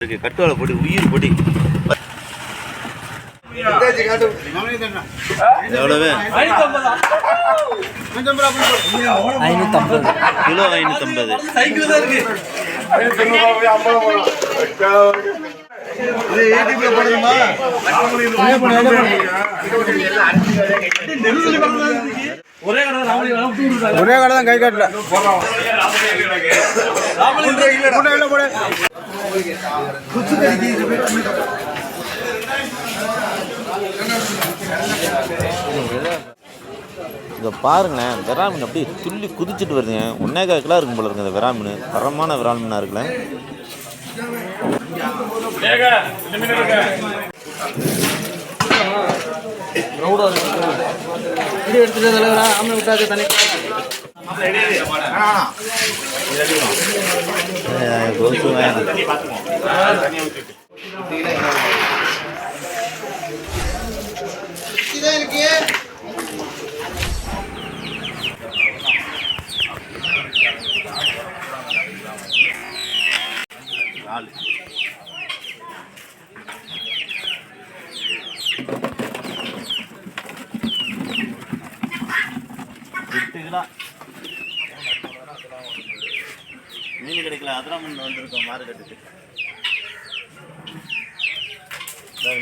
கட்டுவாளை பொடி உயிர் பொடி எவ்வளவு? 550 கிலோ 550. ஒரே கடை தான் கை காட்டல. இங்கே பாருங்களேன், விரா மீன் அப்படியே துள்ளி குதிச்சுட்டு வருதுங்க. 1.25 கிலோ இருக்கும் போல இருக்குங்க இந்த விரா மீன். தரமான விரா மீனாக இருக்குல்ல. மீன் கிடைக்கல, அதெல்லாம் மீன் வந்துருக்கோம் மார்க்கெட்டுக்கு.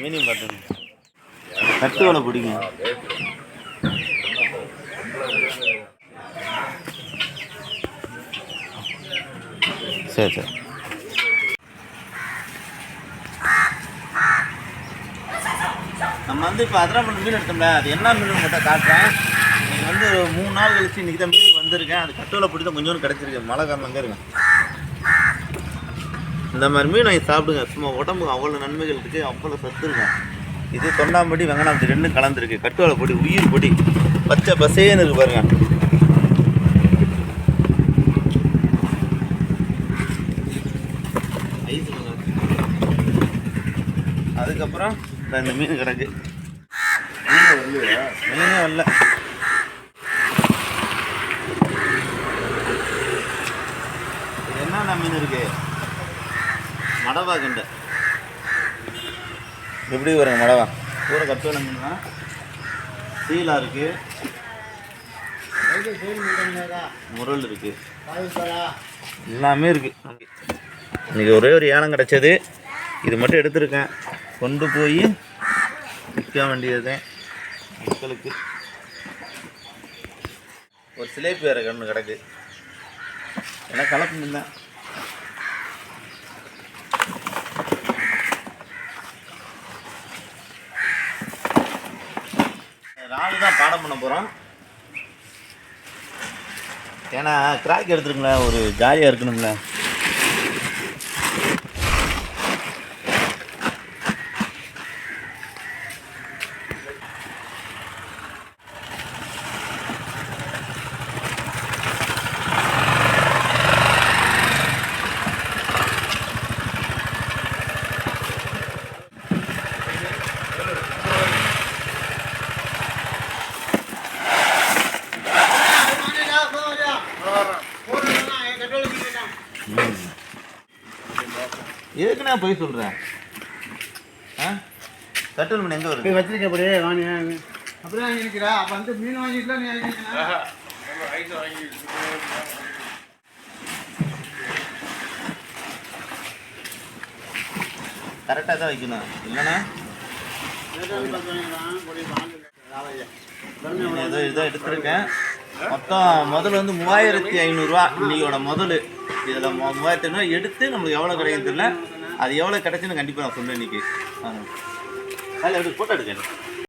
மீனையும் பார்த்துங்க, கட்டு வலை பிடிங்க. சரி சரி. நம்ம வந்து இப்போ அதிராமன் மீன் எடுத்தோம்ல, அது என்ன மீன் மட்டும் காட்டுறேன். நீங்கள் வந்து 3 நாள் கழிச்சு இன்றைக்கி தான் மீன் வந்திருக்கேன். அது கட்டுவலை பிடி தான் கொஞ்சோண்டு கிடச்சிருக்கு. மழை காரணம் அங்கே இருங்க. இந்த மாதிரி மீன் வாங்கி சாப்பிடுங்க. சும்மா உடம்புக்கு அவ்வளோ நன்மைகள் இருக்குது, அவ்வளோ சத்து இருக்கும். இது தொண்டாம்படி வெங்கடாம்பட்டி 2 கலந்துருக்கு. கட்டுவலை பொடி உயிர் பொடி பச்சை பசேன்னு இருக்கு பாருங்க. அதுக்கப்புறம் இந்த மீன் கிடக்கு. மீனே வரல. என்னென்ன மீன் இருக்கு? மடவா கண்டை எப்படி வருங்க? மடவா பூரா கட்டுவலை மீன் தான். சீலா இருக்கு, முரல் இருக்கு, எல்லாமே இருக்கு. இன்னைக்கு ஒரே ஒரு ஏலம் கிடச்சது. இது மட்டும் எடுத்துருக்கேன், கொண்டு போய் விற்க வேண்டியது மக்களுக்கு. ஒரு சிலேபி வேறு கண்ணு கிடக்கு. ஏன்னா கலப்பு மீன் தான். நாலு தான் பாடம் பண்ண போகிறோம். ஏன்னா கிராக் எடுத்துருங்களா, ஒரு ஜாலியாக இருக்கணுங்களா. எதுக்கு நான் போய் சொல்கிறேன்? கட்டல் மீன் எங்கே வருது? வச்சிருக்க அப்படியே வாங்க. அப்படியே வாங்கிக்கிறா. அப்போ வந்து மீன் வாங்கிக்கலாம். நீ கரெக்டாக தான் வைக்கணும், இல்லைண்ணா ஏதோ இதை எடுத்துருக்கேன். மொத்தம் முதல் வந்து 3500 ரூபா இன்னையோட முதல். இதில் 3500 எடுத்து நம்மளுக்கு எவ்வளோ கிடைக்குன்னு தெரியல. அது எவ்வளோ கிடைச்சுன்னு கண்டிப்பாக நான் சொல்லுவேன். இன்றைக்கி அதில் எப்படி ஃபோட்டோ எடுக்கணும்.